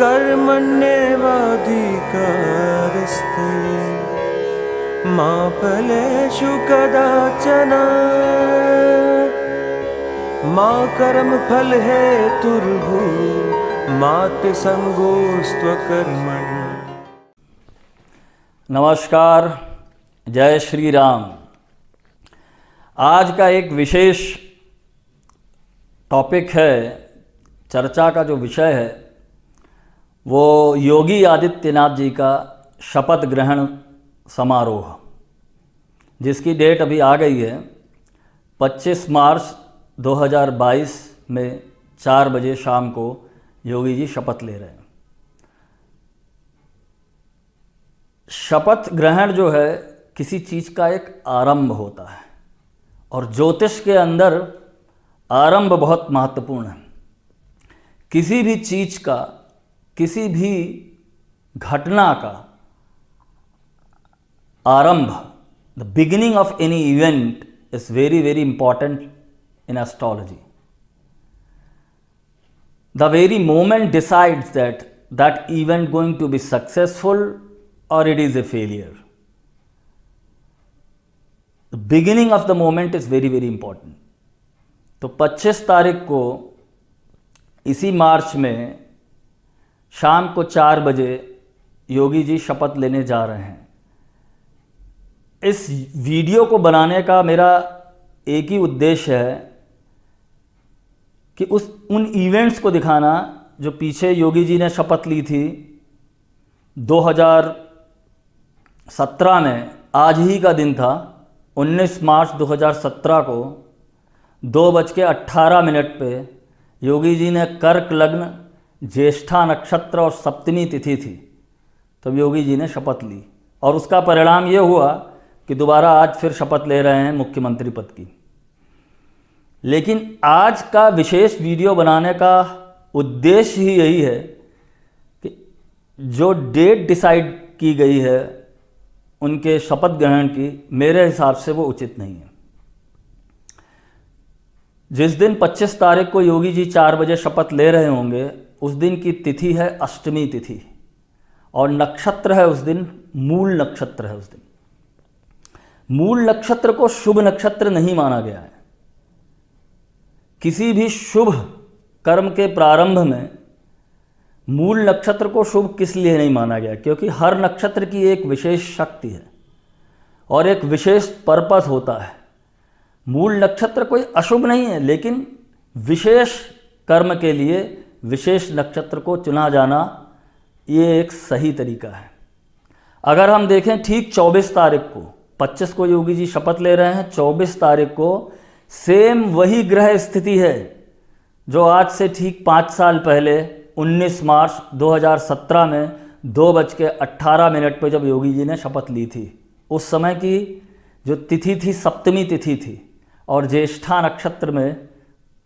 कर्मण्येवाधिकारस्ते मा फलेषु कदाचन मा कर्मफलहेतुर्भूर्मा ते संगोऽस्त्वकर्मणि। नमस्कार, जय श्री राम। आज का एक विशेष टॉपिक है, चर्चा का जो विषय है वो योगी आदित्यनाथ जी का शपथ ग्रहण समारोह, जिसकी डेट अभी आ गई है 25 मार्च 2022 में 4 बजे शाम को योगी जी शपथ ले रहे हैं। शपथ ग्रहण जो है किसी चीज़ का एक आरंभ होता है और ज्योतिष के अंदर आरंभ बहुत महत्वपूर्ण है। किसी भी चीज़ का, किसी भी घटना का आरंभ, the beginning of any event is very very important in astrology. The very moment decides that event going to be successful or it is a failure. The beginning of the moment is very very important. तो 25 तारीख को इसी मार्च में शाम को 4 बजे योगी जी शपथ लेने जा रहे हैं। इस वीडियो को बनाने का मेरा एक ही उद्देश्य है कि उन इवेंट्स को दिखाना जो पीछे योगी जी ने शपथ ली थी 2017 में। आज ही का दिन था, 19 मार्च 2017 को 2:18 पे योगी जी ने कर्क लग्न, ज्येष्ठा नक्षत्र और सप्तमी तिथि थी, तब योगी जी ने शपथ ली और उसका परिणाम ये हुआ कि दोबारा आज फिर शपथ ले रहे हैं मुख्यमंत्री पद की। लेकिन आज का विशेष वीडियो बनाने का उद्देश्य ही यही है कि जो डेट डिसाइड की गई है उनके शपथ ग्रहण की, मेरे हिसाब से वो उचित नहीं है। जिस दिन 25 तारीख को योगी जी 4 बजे शपथ ले रहे होंगे, उस दिन की तिथि है अष्टमी तिथि और नक्षत्र है उस दिन मूल नक्षत्र है। उस दिन मूल नक्षत्र को शुभ नक्षत्र नहीं माना गया है। किसी भी शुभ कर्म के प्रारंभ में मूल नक्षत्र को शुभ किस लिए नहीं माना गया? क्योंकि हर नक्षत्र की एक विशेष शक्ति है और एक विशेष पर्पस होता है। मूल नक्षत्र कोई अशुभ नहीं है, लेकिन विशेष कर्म के लिए विशेष नक्षत्र को चुना जाना ये एक सही तरीका है। अगर हम देखें, ठीक 24 तारीख को, 25 को योगी जी शपथ ले रहे हैं, 24 तारीख को सेम वही ग्रह स्थिति है जो आज से ठीक 5 साल पहले 19 मार्च 2017 में 2:18 पे जब योगी जी ने शपथ ली थी। उस समय की जो तिथि थी सप्तमी तिथि थी और ज्येष्ठा नक्षत्र में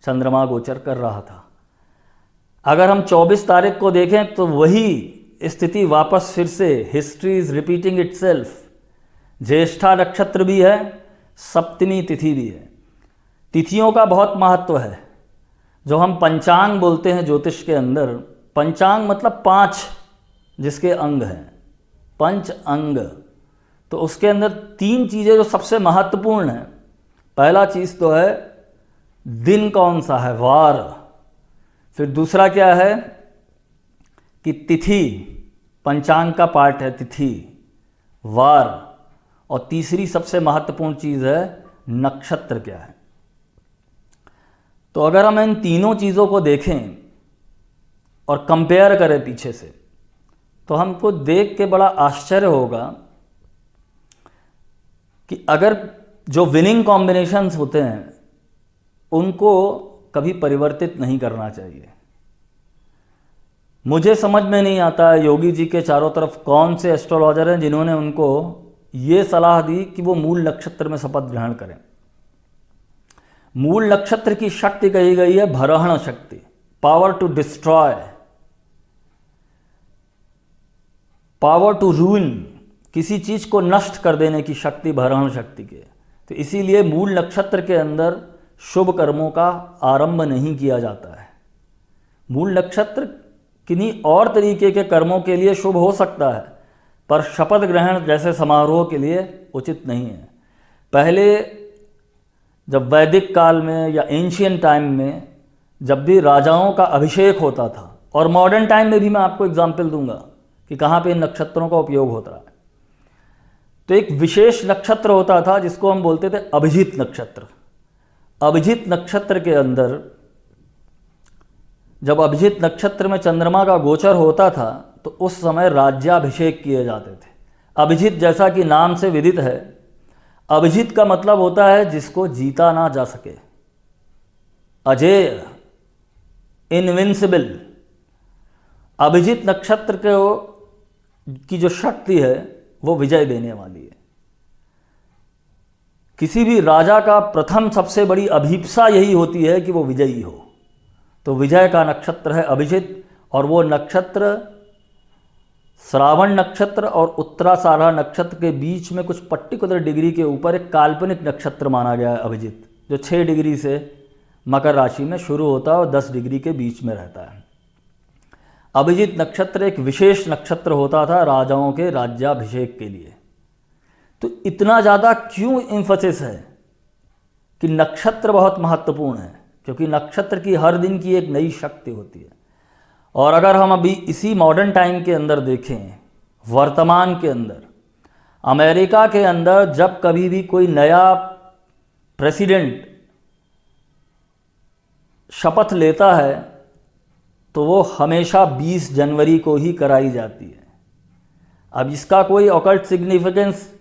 चंद्रमा गोचर कर रहा था। अगर हम 24 तारीख को देखें तो वही स्थिति वापस फिर से, हिस्ट्री इज रिपीटिंग इटसेल्फ। ज्येष्ठा नक्षत्र भी है, सप्तमी तिथि भी है। तिथियों का बहुत महत्व है। जो हम पंचांग बोलते हैं ज्योतिष के अंदर, पंचांग मतलब 5 जिसके अंग हैं, पंच अंग। तो उसके अंदर 3 चीज़ें जो सबसे महत्वपूर्ण हैं। पहला चीज़ तो है दिन कौन सा है, वार। फिर दूसरा क्या है कि तिथि, पंचांग का पार्ट है तिथि, वार। और तीसरी सबसे महत्वपूर्ण चीज़ है नक्षत्र क्या है। तो अगर हम इन तीनों चीज़ों को देखें और कंपेयर करें पीछे से, तो हमको देख के बड़ा आश्चर्य होगा कि अगर जो विनिंग कॉम्बिनेशंस होते हैं उनको कभी परिवर्तित नहीं करना चाहिए। मुझे समझ में नहीं आता है योगी जी के चारों तरफ कौन से एस्ट्रोलॉजर हैं जिन्होंने उनको ये सलाह दी कि वो मूल नक्षत्र में शपथ ग्रहण करें। मूल नक्षत्र की शक्ति कही गई है भरहण शक्ति, power to destroy, power to ruin, किसी चीज को नष्ट कर देने की शक्ति भरहण शक्ति के। तो इसीलिए मूल नक्षत्र के अंदर शुभ कर्मों का आरंभ नहीं किया जाता है। मूल नक्षत्र किन्हीं और तरीके के कर्मों के लिए शुभ हो सकता है, पर शपथ ग्रहण जैसे समारोह के लिए उचित नहीं है। पहले जब वैदिक काल में या एंशियंट टाइम में जब भी राजाओं का अभिषेक होता था, और मॉडर्न टाइम में भी मैं आपको एग्जाम्पल दूंगा कि कहाँ पे इन नक्षत्रों का उपयोग होता है, तो एक विशेष नक्षत्र होता था जिसको हम बोलते थे अभिजीत नक्षत्र। अभिजीत नक्षत्र के अंदर जब अभिजीत नक्षत्र में चंद्रमा का गोचर होता था तो उस समय राज्याभिषेक किए जाते थे। अभिजीत जैसा कि नाम से विदित है, अभिजीत का मतलब होता है जिसको जीता ना जा सके, अजेय, इनविंसिबल। अभिजीत नक्षत्र की जो शक्ति है वो विजय देने वाली है। किसी भी राजा का प्रथम सबसे बड़ी अभीप्सा यही होती है कि वो विजयी हो। तो विजय का नक्षत्र है अभिजीत, और वो नक्षत्र श्रावण नक्षत्र और उत्तराषाढ़ा नक्षत्र के बीच में कुछ पर्टिकुलर डिग्री के ऊपर एक काल्पनिक नक्षत्र माना गया है अभिजीत, जो 6 डिग्री से मकर राशि में शुरू होता है और 10 डिग्री के बीच में रहता है। अभिजीत नक्षत्र एक विशेष नक्षत्र होता था राजाओं के राज्याभिषेक के लिए। तो इतना ज़्यादा क्यों एम्फसिस है कि नक्षत्र बहुत महत्वपूर्ण है? क्योंकि नक्षत्र की हर दिन की एक नई शक्ति होती है। और अगर हम अभी इसी मॉडर्न टाइम के अंदर देखें, वर्तमान के अंदर, अमेरिका के अंदर जब कभी भी कोई नया प्रेसिडेंट शपथ लेता है तो वो हमेशा 20 जनवरी को ही कराई जाती है। अब इसका कोई ऑकल्ट सिग्निफिकेंस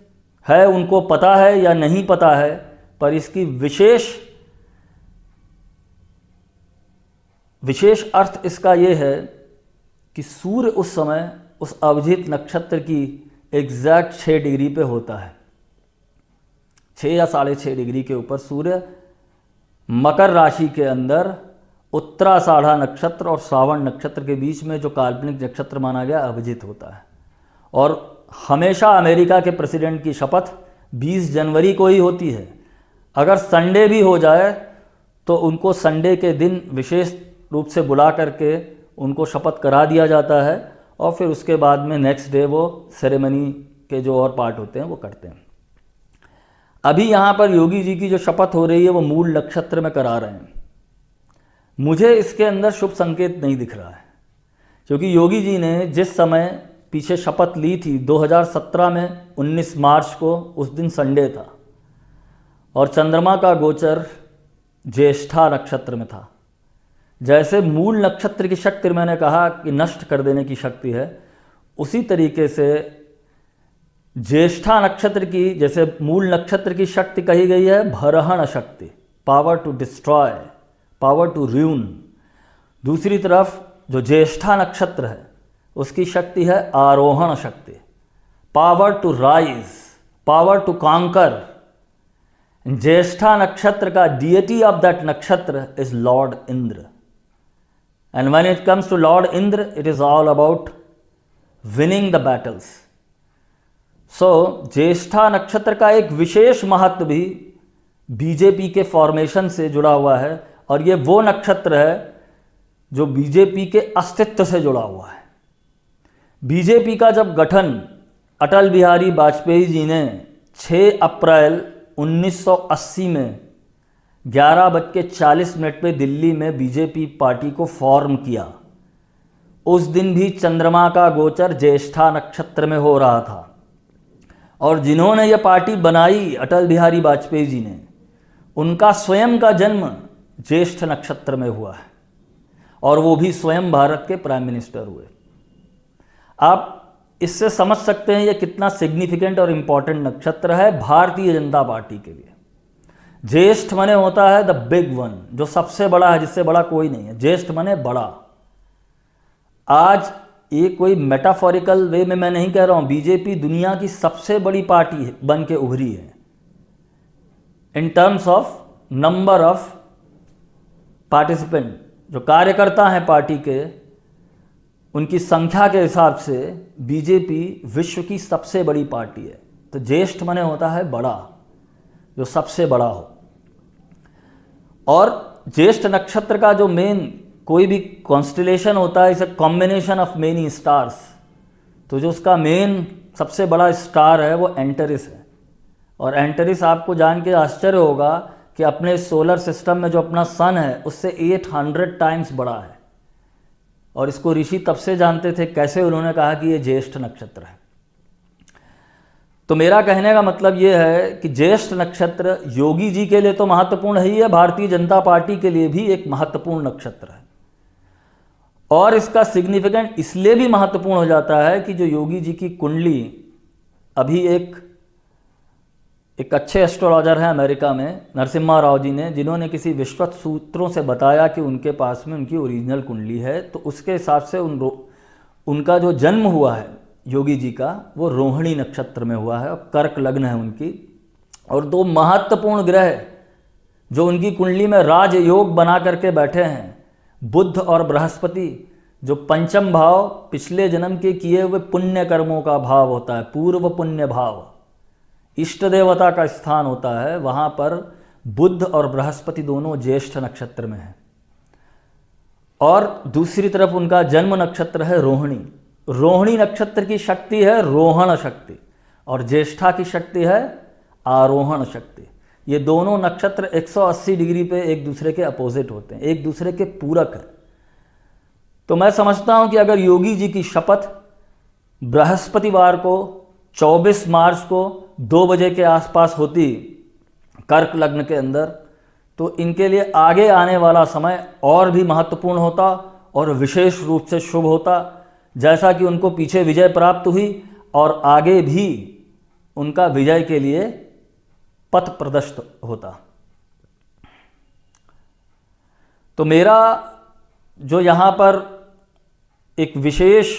है, उनको पता है या नहीं पता है, पर इसकी विशेष अर्थ इसका ये है कि सूर्य उस समय उस अभिजीत नक्षत्र की एग्जैक्ट 6 डिग्री पे होता है। 6 या 6.5 डिग्री के ऊपर सूर्य मकर राशि के अंदर उत्तराषाढ़ा नक्षत्र और श्रावण नक्षत्र के बीच में जो काल्पनिक नक्षत्र माना गया अभिजीत होता है। और हमेशा अमेरिका के प्रेसिडेंट की शपथ 20 जनवरी को ही होती है। अगर संडे भी हो जाए तो उनको संडे के दिन विशेष रूप से बुला करके उनको शपथ करा दिया जाता है, और फिर उसके बाद में नेक्स्ट डे वो सेरेमनी के जो और पार्ट होते हैं वो करते हैं। अभी यहाँ पर योगी जी की जो शपथ हो रही है वो मूल नक्षत्र में करा रहे हैं। मुझे इसके अंदर शुभ संकेत नहीं दिख रहा है, क्योंकि योगी जी ने जिस समय पीछे शपथ ली थी 2017 में 19 मार्च को, उस दिन संडे था और चंद्रमा का गोचर ज्येष्ठा नक्षत्र में था। जैसे मूल नक्षत्र की शक्ति मैंने कहा कि नष्ट कर देने की शक्ति है, उसी तरीके से ज्येष्ठा नक्षत्र की, जैसे मूल नक्षत्र की शक्ति कही गई है भरहण शक्ति, power to destroy, power to ruin. दूसरी तरफ जो ज्येष्ठा नक्षत्र है उसकी शक्ति है आरोहण शक्ति, power to rise, power to conquer. Jyeshtha नक्षत्र का deity of that nakshatra is Lord Indra, and when it comes to Lord Indra, it is all about winning the battles. So ज्येष्ठा नक्षत्र का एक विशेष महत्व भी बीजेपी के फॉर्मेशन से जुड़ा हुआ है, और ये वो नक्षत्र है जो बीजेपी के अस्तित्व से जुड़ा हुआ है। बीजेपी का जब गठन अटल बिहारी वाजपेयी जी ने 6 अप्रैल 1980 में 11:40 पे दिल्ली में बीजेपी पार्टी को फॉर्म किया, उस दिन भी चंद्रमा का गोचर ज्येष्ठा नक्षत्र में हो रहा था। और जिन्होंने ये पार्टी बनाई अटल बिहारी वाजपेयी जी ने, उनका स्वयं का जन्म ज्येष्ठ नक्षत्र में हुआ है, और वो भी स्वयं भारत के प्राइम मिनिस्टर हुए। आप इससे समझ सकते हैं ये कितना सिग्निफिकेंट और इम्पॉर्टेंट नक्षत्र है भारतीय जनता पार्टी के लिए। ज्येष्ठ माने होता है द बिग वन, जो सबसे बड़ा है, जिससे बड़ा कोई नहीं है। ज्येष्ठ माने बड़ा। आज ये कोई मेटाफोरिकल वे में मैं नहीं कह रहा हूं, बीजेपी दुनिया की सबसे बड़ी पार्टी बन के उभरी है in terms of number of participant. जो कार्यकर्ता हैं पार्टी के, उनकी संख्या के हिसाब से बीजेपी विश्व की सबसे बड़ी पार्टी है। तो ज्येष्ठ माने होता है बड़ा, जो सबसे बड़ा हो। और ज्येष्ठ नक्षत्र का जो मेन कोई भी कॉन्स्टिलेशन होता है, इस a combination of many stars. तो जो उसका मेन सबसे बड़ा स्टार है वो एंटेरिस है। और एंटेरिस आपको जान के आश्चर्य होगा कि अपने सोलर सिस्टम में जो अपना सन है उससे 800 टाइम्स बड़ा है। और इसको ऋषि तब से जानते थे, कैसे? उन्होंने कहा कि ये ज्येष्ठ नक्षत्र है। तो मेरा कहने का मतलब ये है कि ज्येष्ठ नक्षत्र योगी जी के लिए तो महत्वपूर्ण ही है, भारतीय जनता पार्टी के लिए भी एक महत्वपूर्ण नक्षत्र है। और इसका सिग्निफिकेंट इसलिए भी महत्वपूर्ण हो जाता है कि जो योगी जी की कुंडली, अभी एक अच्छे एस्ट्रोलॉजर हैं अमेरिका में, नरसिम्हा राव जी ने, जिन्होंने किसी विश्वत सूत्रों से बताया कि उनके पास में उनकी ओरिजिनल कुंडली है, तो उसके हिसाब से उनका जो जन्म हुआ है योगी जी का, वो रोहिणी नक्षत्र में हुआ है और कर्क लग्न है उनकी। और दो महत्वपूर्ण ग्रह जो उनकी कुंडली में राजयोग बना करके बैठे हैं, बुध और बृहस्पति, जो पंचम भाव पिछले जन्म के किए हुए पुण्य कर्मों का भाव होता है, पूर्व पुण्य भाव, इष्ट देवता का स्थान होता है, वहाँ पर बुध और बृहस्पति दोनों ज्येष्ठ नक्षत्र में हैं। और दूसरी तरफ उनका जन्म नक्षत्र है रोहिणी। रोहिणी नक्षत्र की शक्ति है रोहण शक्ति और ज्येष्ठा की शक्ति है आरोहण शक्ति। ये दोनों नक्षत्र 180 डिग्री पे एक दूसरे के अपोजिट होते हैं, एक दूसरे के पूरक हैं। तो मैं समझता हूं कि अगर योगी जी की शपथ बृहस्पतिवार को 24 मार्च को 2 बजे के आसपास होती कर्क लग्न के अंदर, तो इनके लिए आगे आने वाला समय और भी महत्वपूर्ण होता और विशेष रूप से शुभ होता। जैसा कि उनको पीछे विजय प्राप्त हुई और आगे भी उनका विजय के लिए पथ प्रदर्शित होता। तो मेरा जो यहाँ पर एक विशेष,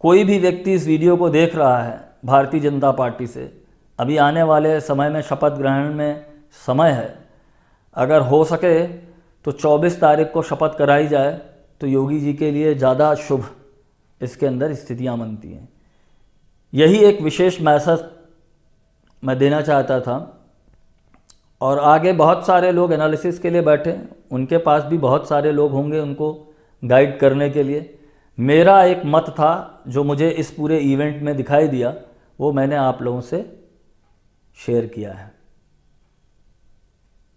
कोई भी व्यक्ति इस वीडियो को देख रहा है भारतीय जनता पार्टी से, अभी आने वाले समय में शपथ ग्रहण में समय है, अगर हो सके तो 24 तारीख को शपथ कराई जाए तो योगी जी के लिए ज़्यादा शुभ इसके अंदर स्थितियां बनती हैं। यही एक विशेष मैसेज मैं देना चाहता था। और आगे बहुत सारे लोग एनालिसिस के लिए बैठे, उनके पास भी बहुत सारे लोग होंगे उनको गाइड करने के लिए। मेरा एक मत था जो मुझे इस पूरे इवेंट में दिखाई दिया, वो मैंने आप लोगों से शेयर किया है।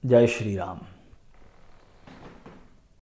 जय श्री राम।